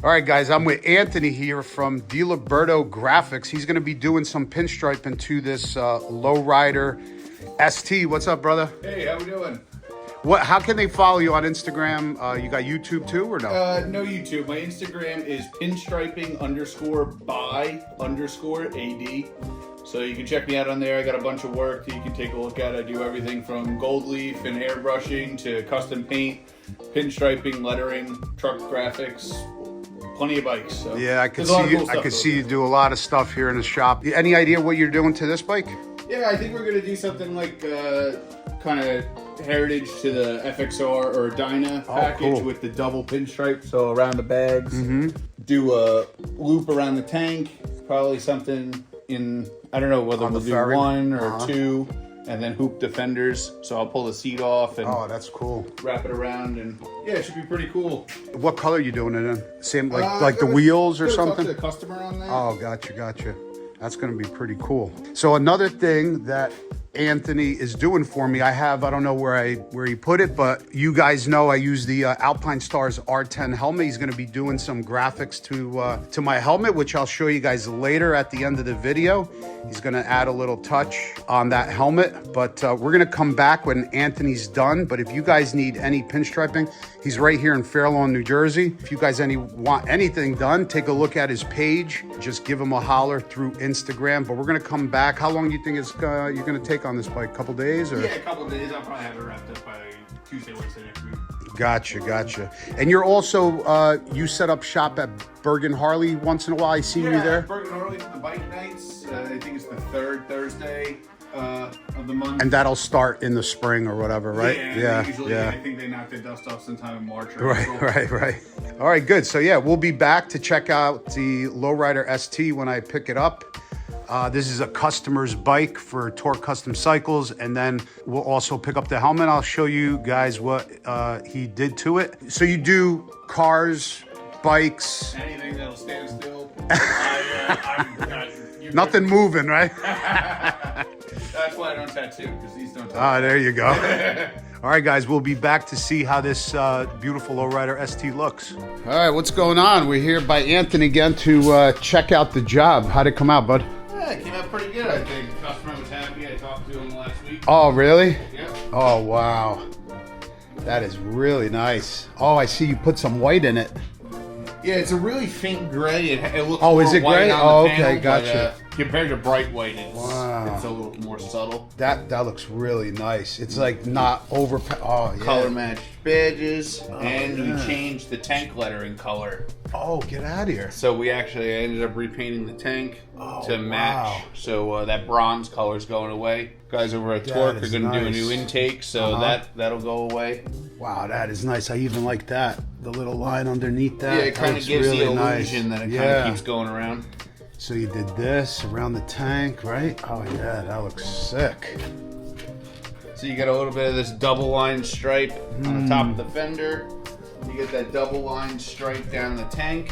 All right, guys, I'm with Anthony here from Diliberto Graphics. He's going to be doing some pinstriping to this Lowrider ST. What's up, brother? Hey, how we doing? How can they follow you on Instagram? You got YouTube too, or no? No YouTube. My Instagram is pinstriping_by_AD. So you can check me out on there. I got a bunch of work that you can take a look at. I do everything from gold leaf and airbrushing to custom paint, pinstriping, lettering, truck graphics, plenty of bikes. So yeah, I can see you. I can see you do a lot of stuff here in the shop. Any idea what you're doing to this bike? Yeah, I think we're gonna do something like kind of heritage to the FXR or Dyna package, cool, with the double pinstripe. So around the bags, do a loop around the tank. Probably something in, I don't know whether we'll do one or two, and then hoop defenders. So I'll pull the seat off and that's cool. Wrap it around, and yeah, it should be pretty cool. What color are you doing it in? Same like the wheels or something? Talk to the customer on that. Oh, gotcha. That's going to be pretty cool. So another thing that Anthony is doing for me, I don't know where he put it, but you guys know I use the Alpine Stars R10 helmet. He's going to be doing some graphics to my helmet, which I'll show you guys later at the end of the video. He's going to add a little touch on that helmet, but we're going to come back when Anthony's done. But if you guys need any pinstriping, he's right here in Fair Lawn, New Jersey. If you guys want anything done, take a look at his page. Just give him a holler through Instagram. But we're going to come back. How long do you think you're going to take on this bike? A couple days? Or? Yeah, a couple days. I'll probably have it wrapped up by Tuesday, Wednesday next week. Gotcha. And you're also, you set up shop at Bergen Harley once in a while. I see you there. Bergen Harley for the bike nights. I think it's the third Thursday of the month. And that'll start in the spring or whatever, right? Yeah. Usually, I think they knock the dust off sometime in March or April. Right. All right, good. So yeah, we'll be back to check out the Lowrider ST when I pick it up. This is a customer's bike for Torque Custom Cycles, and then we'll also pick up the helmet. I'll show you guys what he did to it. So you do cars, bikes, anything that'll stand still. Nothing moving, right? That's why I don't tattoo, because these don't tattoo. There you go. All right, guys, we'll be back to see how this beautiful Lowrider ST looks. All right, what's going on? We're here by Anthony again to check out the job. How'd it come out, bud? Yeah, it came out pretty good, I think. The customer was happy. I talked to him last week. Oh, really? Yeah. Oh, wow. That is really nice. Oh, I see you put some white in it. Yeah, it's a really faint gray. It looks is it gray? Oh, okay, panel, gotcha. But, compared to bright white, it's a little more subtle. That looks really nice. It's like not over. Oh, yeah. Color matched badges, and we changed the tank lettering color. Oh, get out of here! So I ended up repainting the tank to match. So that bronze color is going away. Guys over at Torque are going to do a new intake, so that'll go away. Wow, that is nice. I even like that. The little line underneath that. Yeah, it kind of gives really the illusion that it kind of keeps going around. So you did this around the tank, right? Oh yeah, that looks sick. So you got a little bit of this double line stripe on the top of the fender. You get that double line stripe down the tank.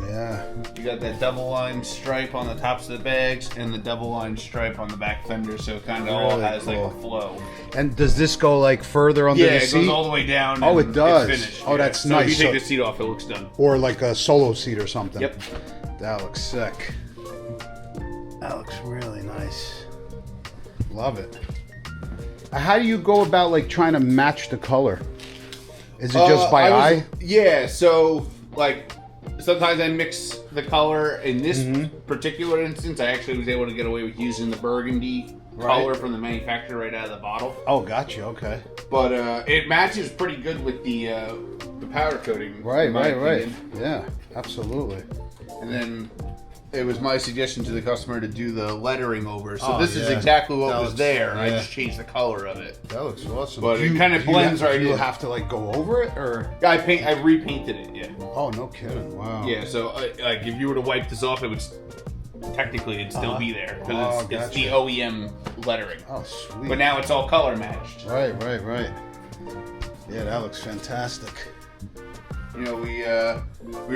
Yeah. You got that double line stripe on the tops of the bags and the double line stripe on the back fender, so it kind of all has like a flow. And does this go like further under the seat? Yeah, it goes all the way down. Oh, it does. It's finished. Oh, that's so nice. If you take the seat off, it looks done. Or like a solo seat or something. Yep. That looks sick. That looks really nice. Love it. How do you go about like trying to match the color? Is it just by eye? Yeah, so like sometimes I mix the color. In this particular instance, I actually was able to get away with using the burgundy color from the manufacturer right out of the bottle. Oh, gotcha. Okay. But it matches pretty good with the powder coating. Right. Yeah, absolutely. And then it was my suggestion to the customer to do the lettering over. So this is exactly what was there. I just changed the color of it. That looks awesome. But it kind of blends right in. Do you have to like go over it, or? I repainted it, yeah. Oh, no kidding. Wow. Yeah, so like if you were to wipe this off, it would technically it'd still be there because it's the OEM lettering. Oh, sweet. But now it's all color matched. Right. Yeah, that looks fantastic. You know, we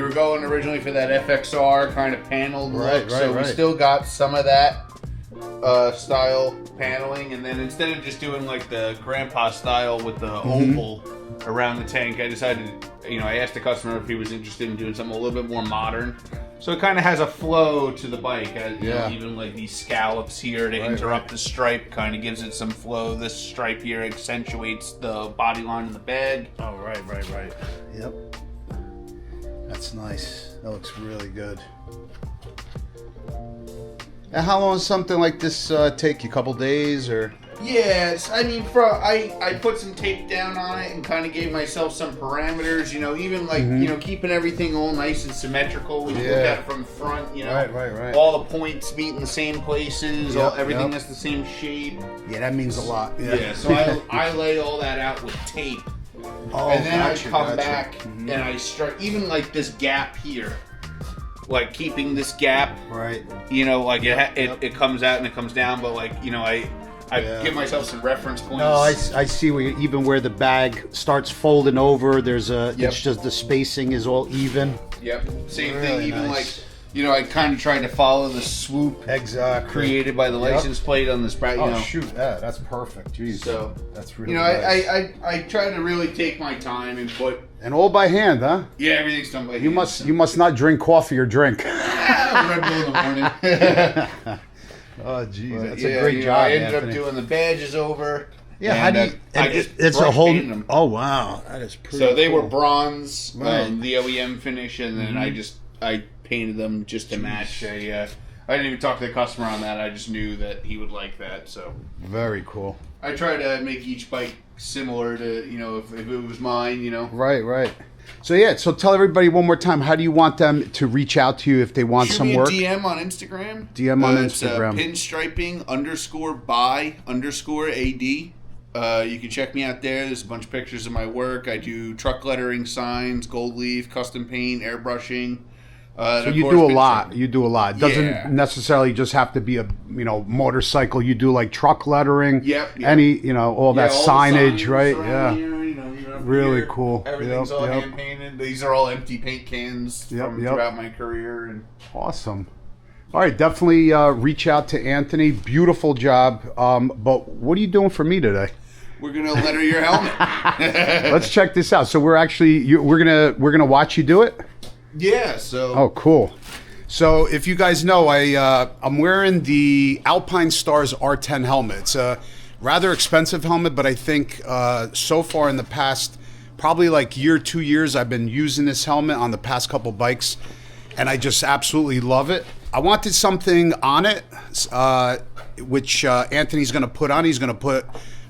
were going originally for that FXR kind of paneled look, so we still got some of that style paneling, and then instead of just doing like the grandpa style with the oval around the tank, I decided, I asked the customer if he was interested in doing something a little bit more modern. So it kind of has a flow to the bike. Even like these scallops here to interrupt the stripe kind of gives it some flow. This stripe here accentuates the body line in the bag. Oh, right. Yep. That's nice. That looks really good. And how long does something like this take you? A couple days or? Yes, I mean, I put some tape down on it and kind of gave myself some parameters, even like, keeping everything all nice and symmetrical when you look at it from the front, Right. all the points meet in the same places, everything has the same shape. Yeah, that means a lot. Yeah, so I lay all that out with tape. Oh, and then I come back and I start, even like this gap here. Like keeping this gap, right? Like it comes out and it comes down, but like I give myself some reference points. No, I see where the bag starts folding over. There's it's just the spacing is all even. Yep. Same really thing. Even nice. I kind of tried to follow the swoop created by the license plate on this bracket. Oh shoot, that's perfect. Jeez. So that's really nice. I try to really take my time and put. And all by hand, huh? Yeah, everything's done by hand. You must not drink coffee or drink. Red Bull in the morning. Oh, geez, that's a great job. I ended up doing the badges over. Yeah, how do you? It's a whole. Oh wow, that is pretty. So they were bronze, the OEM finish, and then I painted them just to match. I didn't even talk to the customer on that. I just knew that he would like that. So very cool. I try to make each bike similar to if it was mine. Right. So tell everybody one more time. How do you want them to reach out to you if they want some work? DM on Instagram. DM on Instagram. It's pinstriping _by_AD. You can check me out there. There's a bunch of pictures of my work. I do truck lettering, signs, gold leaf, custom paint, airbrushing. So you do a lot. You do a lot. It doesn't necessarily just have to be a motorcycle. You do like truck lettering. Yep. Any all that signage, right? Yeah. Here, really cool. Everything's all hand painted. These are all empty paint cans from throughout my career. And awesome. All right, definitely reach out to Anthony. Beautiful job. But what are you doing for me today? We're gonna letter your helmet. Let's check this out. So we're gonna watch you do it. Yeah. So. Oh, cool. So if you guys know, I'm wearing the Alpine Stars R10 helmet. It's a rather expensive helmet, but I think so far in the past, probably like 2 years, I've been using this helmet on the past couple bikes, and I just absolutely love it. I wanted something on it, which Anthony's going to put on. He's going to put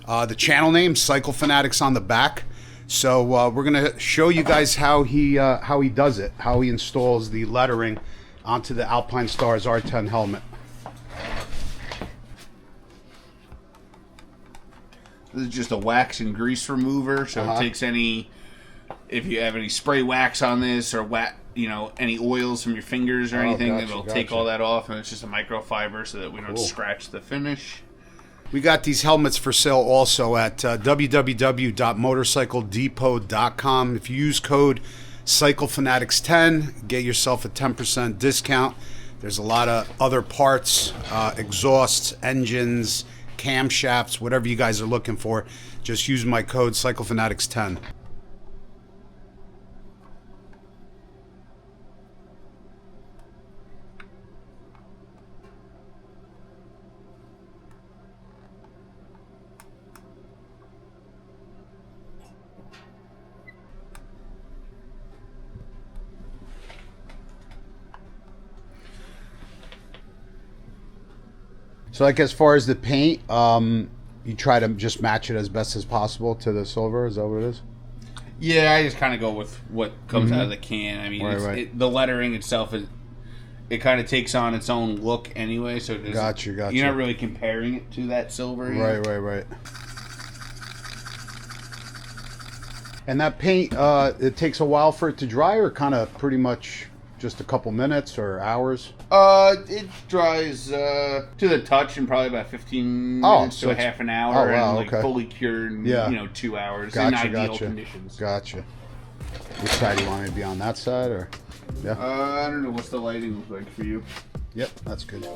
the channel name, Cycle Fanatics, on the back. So we're going to show you guys how he does it, how he installs the lettering onto the Alpine Stars R10 helmet. This is just a wax and grease remover, so it takes if you have any spray wax on this or any oils from your fingers or anything, it'll take all that off, and it's just a microfiber so that we don't scratch the finish. We got these helmets for sale also at www.motorcycledepot.com. If you use code CycleFanatics10, get yourself a 10% discount. There's a lot of other parts, exhausts, engines, camshafts, whatever you guys are looking for. Just use my code CycleFanatics10. So like as far as the paint, you try to just match it as best as possible to the silver. Is that what it is? Yeah, I just kind of go with what comes out of the can. I mean, the lettering itself, it kind of takes on its own look anyway. So it gotcha. You're not really comparing it to that silver. Right. And that paint, it takes a while for it to dry, or kind of pretty much just a couple minutes or hours? It dries to the touch in probably about 15 minutes to a half an hour, and fully cured in 2 hours in ideal conditions. Gotcha. Which side do you want me to be on? That side or? Yeah. I don't know. What's the lighting look like for you? Yep, that's good.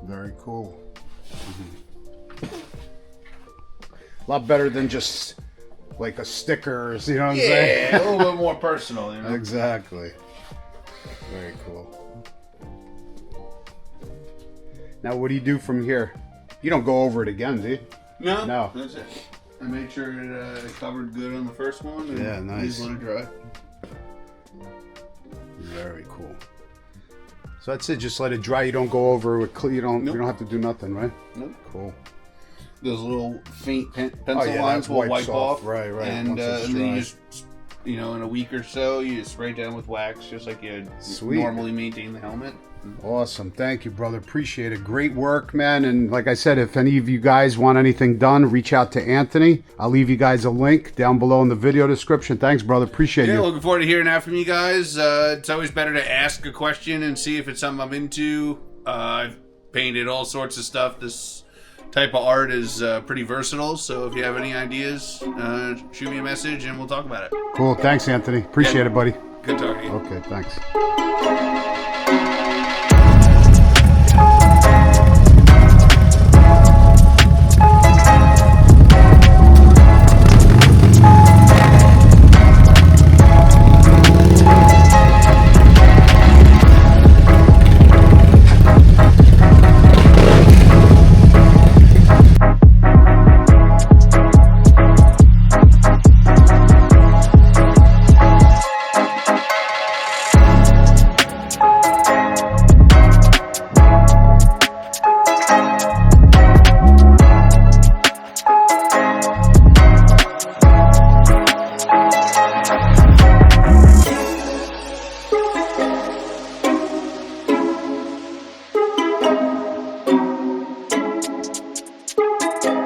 Very cool. A lot better than just like a sticker, you know what I'm saying? Yeah, a little bit more personal, you know? Exactly. Very cool. Now, what do you do from here? You don't go over it again, do you? No. No. That's it. I made sure it covered good on the first one. And Yeah, nice. Just let it dry. Very cool. So that's it. Just let it dry. You don't go over with. You don't. Nope. You don't have to do nothing, right? Nope. Cool. Those little faint pencil yeah, lines that will wipes wipe off. Right. And, Once it's and then dry. you just, in a week or so, you just spray it down with wax, just like you Sweet. normally maintain the helmet. Awesome. Thank you, brother. Appreciate it. Great work, man. And like I said, if any of you guys want anything done, reach out to Anthony. I'll leave you guys a link down below in the video description. Thanks, brother. Appreciate Yeah, you. looking forward to hearing that from you guys. It's always better to ask a question and see if it's something I'm into. I've painted all sorts of stuff. This type of art is pretty versatile, so if you have any ideas, shoot me a message and we'll talk about it. Cool. Thanks, Anthony. Appreciate it, buddy. Good talking to you. Okay, thanks.